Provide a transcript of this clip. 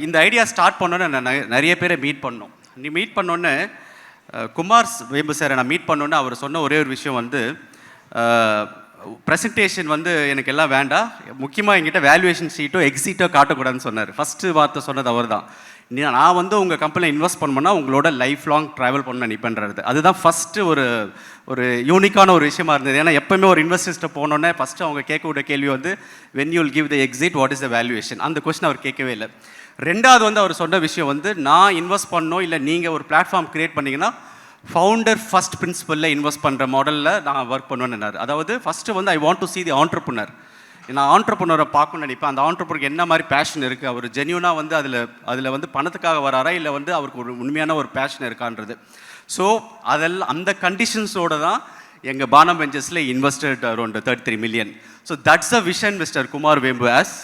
இந்த idea start பண்ணோன்னே நான் நிறைய பேரை மீட் பண்ணோம். நீ மீட் பண்ணோன்னே குமார் வேம்பு சாரை நான் மீட் பண்ணோன்னே அவர் சொன்ன ஒரே ஒரு விஷயம் வந்து, ப்ரெசன்டேஷன் வந்து எனக்கு எல்லாம் வேண்டாம், முக்கியமாக என்கிட்ட வேல்யூவேஷன் ஷீட்டோ எக்ஸிட்டோ காட்டக்கூடாதுன்னு சொன்னார். ஃபஸ்ட்டு வார்த்தை சொன்னது அவர் தான். நான் வந்து உங்கள் கம்பெனியில் இன்வெஸ்ட் பண்ணோன்னா உங்களோட லைஃப் லாங் ட்ராவல் பண்ண நினைப்பேன்றது. அதுதான் ஃபஸ்ட்டு ஒரு யூனிக்கான ஒரு விஷயமா இருந்தது. ஏன்னா எப்போவுமே ஒரு இன்வெஸ்டர்ஸ்ட்டை போனோன்னே ஃபஸ்ட்டு அவங்க கேட்கக்கூடிய கேள்வி வந்து, when you will give the exit, what is the valuation? அந்த கொஸ்டின் அவர் கேட்கவே இல்லை. ரெண்டாவது வந்து அவர் சொன்ன விஷயம் வந்து, நான் இன்வெஸ்ட் பண்ணோம் இல்லை நீங்கள் ஒரு பிளாட்ஃபார்ம் க்ரியேட் பண்ணிங்கன்னா ஃபவுண்டர் ஃபஸ்ட் பிரின்சிபலில் இன்வெஸ்ட் பண்ணுற மாடலில் நான் ஒர்க் பண்ணுவேன்னு. அதாவது ஃபஸ்ட்டு வந்து I want to see the entrepreneur. நான் ஆண்டர்ப்ரனரை பார்க்கணும்னு நினைப்பேன். அந்த ஆண்டர்ப்ரனருக்கு என்ன மாதிரி பேஷன் இருக்குது, அவர் ஜென்யூனாக வந்து அதில் வந்து பணத்துக்காக வராரா இல்லை வந்து அவருக்கு ஒரு உண்மையான ஒரு பேஷன் இருக்கான்றது. ஸோ அதெல்லாம் அந்த கண்டிஷன்ஸோடு தான் எங்கள் பானம் வெஞ்சர்ஸில் invested around 33 million. So that's a vision mister Kumar Vembu has.